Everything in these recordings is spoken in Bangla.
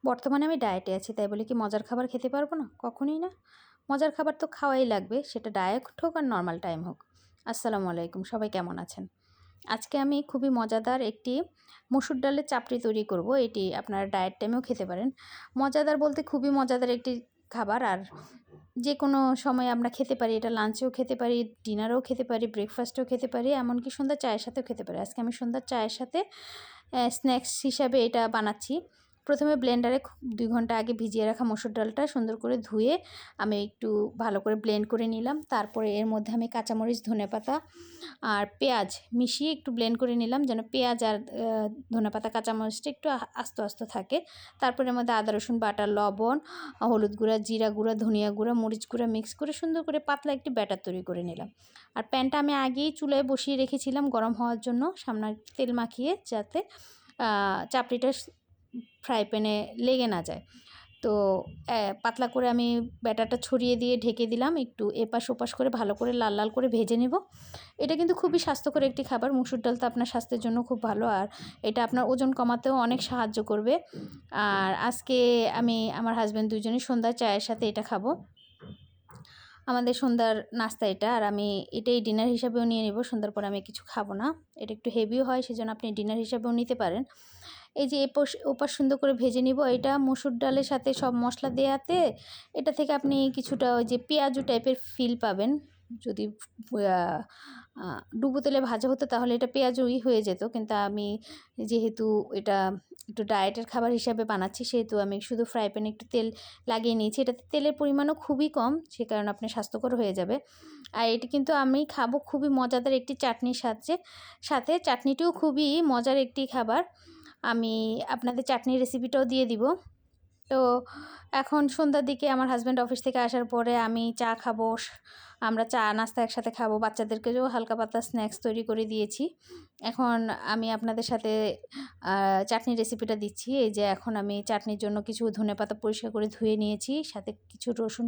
বর্তমানে আমি ডায়েটে আছি, তাই বলে কি মজার খাবার খেতে পারবো না? কখনোই না। মজার খাবার তো খাওয়াই লাগবে, সেটা ডায়েট হোক আর নর্মাল টাইম হোক। আসসালামু আলাইকুম, সবাই কেমন আছেন? আজকে আমি খুবই মজাদার একটি মসুর ডালের চাপড়ি তৈরি করব। এটি আপনারা ডায়েট টাইমেও খেতে পারেন। মজাদার বলতে খুবই মজাদার একটি খাবার, আর যে কোনো সময় আমরা খেতে পারি। এটা লাঞ্চেও খেতে পারি, ডিনারেও খেতে পারি, ব্রেকফাস্টেও খেতে পারি, এমনকি সন্ধ্যার চায়ের সাথেও খেতে পারি। আজকে আমি সন্ধ্যার চায়ের সাথে স্ন্যাক্স হিসাবে এটা বানাচ্ছি। প্রথমে ব্লেন্ডারে 2 ঘন্টা আগে ভিজিয়ে রাখা মসুর ডালটা সুন্দর করে ধুয়ে আমি একটু ভালো করে ব্লেন্ড করে নিলাম। তারপরে এর মধ্যে আমি কাঁচামরিচ, ধনেপাতা আর পেঁয়াজ মিশিয়ে একটু ব্লেন্ড করে নিলাম, যেন পেঁয়াজ আর ধনেপাতা কাঁচামরিচটা একটু আস্ত আস্ত থাকে। তারপরে এর মধ্যে আদা রসুন বাটা, লবণ, হলুদ গুঁড়া, জিরা গুঁড়া, ধনিয়া গুঁড়া, মরিচ গুঁড়া মিক্স করে সুন্দর করে পাতলা একটি ব্যাটার তৈরি করে নিলাম। আর প্যানটা আমি আগেই চুলায় বসিয়ে রেখেছিলাম গরম হওয়ার জন্য, সামনে তেল মাখিয়ে, যাতে চাপড়িটা ফ্রাই প্যানে লেগে না যায়। তো পাতলা করে আমি ব্যাটারটা ছড়িয়ে দিয়ে ঢেকে দিলাম। একটু এপাশ ওপাশ করে ভালো করে লাল লাল করে ভেজে নেব। এটা কিন্তু খুবই স্বাস্থ্যকর একটি খাবার। মুসুর ডাল তো আপনার স্বাস্থ্যের জন্য খুব ভালো, আর এটা আপনার ওজন কমাতেও অনেক সাহায্য করবে। আর আজকে আমি আমার হাজব্যান্ড দুজনেই সন্ধ্যার চায়ের সাথে এটা খাবো। আমাদের সন্ধ্যার নাস্তা এটা, আর আমি এটাই ডিনার হিসাবেও নিয়ে নেব। সন্ধ্যার পর আমি কিছু খাবো না, এটা একটু হেভিও হয়, সেজন্য আপনি ডিনার হিসাবেও নিতে পারেন। এই যে ওপাশ সুন্দর করে ভেজে নিব। এটা মসুর ডালের সাথে সব মশলা দেওয়াতে এটা থেকে আপনি কিছুটা ওই যে পেঁয়াজু টাইপের ফিল পাবেন। যদি ডুবো তেলে ভাজা হতো তাহলে এটা পেঁয়াজুই হয়ে যেত, কিন্তু আমি যেহেতু এটা একটু ডায়েটের খাবার হিসাবে বানাচ্ছি, সেহেতু আমি শুধু ফ্রাই প্যানে একটু তেল লাগিয়ে নিয়েছি। এটাতে তেলের পরিমাণও খুবই কম, সে কারণে আপনি স্বাস্থ্যকর হয়ে যাবে। আর এটি কিন্তু আমি খাবো খুবই মজাদার একটি চাটনির সাথে চাটনিটিও খুবই মজার একটি খাবার। আমি আপনাদের চাটনির রেসিপিটাও দিয়ে দিব। তো এখন সন্ধ্যার দিকে আমার হাজব্যান্ড অফিস থেকে আসার পরে আমি চা খাবো, আমরা চা নাস্তা একসাথে খাবো। বাচ্চাদেরকেও হালকা পাতলা স্ন্যাক্স তৈরি করে দিয়েছি। এখন আমি আপনাদের সাথে চাটনির রেসিপিটা দিচ্ছি। এই যে এখন আমি চাটনির জন্য কিছু ধনেপাতা পরিষ্কার করে ধুয়ে নিয়েছি, সাথে কিছু রসুন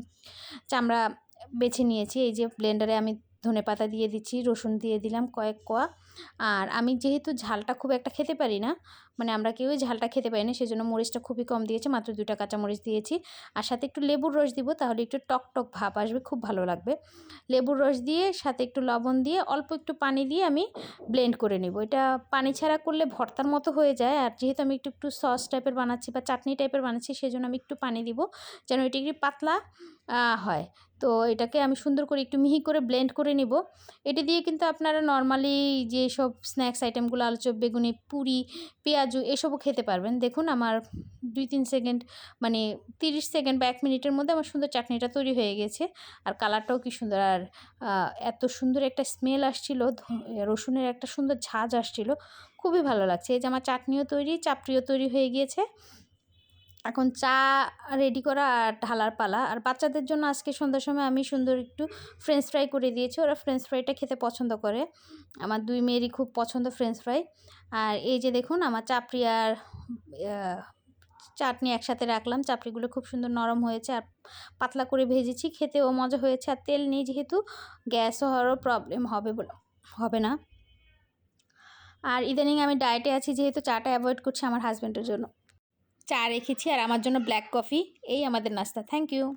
চামড়া বেছে নিয়েছি। এই যে ব্লেন্ডারে আমি ধনেপাতা দিয়ে দিচ্ছি, রসুন দিয়ে দিলাম কয়েক কোয়া। আর আমি যেহেতু ঝালটা খুব একটা খেতে পারি না, মানে আমরা কেউই ঝালটা খেতে পারি না, সেজন্য মরিচটা খুবই কম দিয়েছি, মাত্র 2টা কাঁচামরিচ দিয়েছি। আর সাথে একটু লেবুর রস দিব, তাহলে একটু টক টক ভাব আসবে, খুব ভালো লাগবে। লেবুর রস দিয়ে সাথে একটু লবণ দিয়ে অল্প একটু পানি দিয়ে আমি ব্লেন্ড করে নেব। এটা পানি ছাড়া করলে ভর্তার মতো হয়ে যায়, আর যেহেতু আমি একটু সস টাইপের বানাচ্ছি বা চাটনি টাইপের বানাচ্ছি, সেজন্য আমি একটু পানি দিব যেন এটি একটু পাতলা হয়। তো এটাকে আমি সুন্দর করে একটু মিহি করে ব্লেন্ড করে নিব। এটি দিয়ে কিন্তু আপনারা নর্মালি যেসব স্ন্যাক্স আইটেমগুলো, আলু চপ, বেগুনি, পুরি, পেঁয়াজু এসবও খেতে পারবেন। দেখুন আমার 2-3 সেকেন্ড, মানে 30 সেকেন্ড বা 1 মিনিটের মধ্যে আমার সুন্দর চাটনিটা তৈরি হয়ে গেছে। আর কালারটাও কি সুন্দর, আর এত সুন্দর একটা স্মেল আসছিল, রসুনের একটা সুন্দর ঝাঁজ আসছিল, খুবই ভালো লাগছে। এই যে আমার চাটনিও তৈরি, চাপড়িও তৈরি হয়ে গিয়েছে। এখন চা রেডি করা আর ঢালার পালা। আর বাচ্চাদের জন্য আজকে সন্ধ্যার সময় আমি সুন্দর একটু ফ্রেঞ্চ ফ্রাই করে দিয়েছি। ওরা ফ্রেঞ্চ ফ্রাইটা খেতে পছন্দ করে, আমার 2 মেয়েরই খুব পছন্দ ফ্রেঞ্চ ফ্রাই। আর এই যে দেখুন আমার চাপড়ি আর চাটনি একসাথে রাখলাম। চাপড়িগুলো খুব সুন্দর নরম হয়েছে আর পাতলা করে ভেজেছি, খেতেও মজা হয়েছে। আর তেল নেই যেহেতু, গ্যাস হওয়ারও প্রবলেম হবে না। আর ইদানিং আমি ডায়েটে আছি যেহেতু, চাটা অ্যাভয়েড করছি আমার হাজব্যান্ডের জন্য। চা রেখেছি আর আমার জন্য ব্ল্যাক কফি। এই আমাদের নাস্তা। Thank you.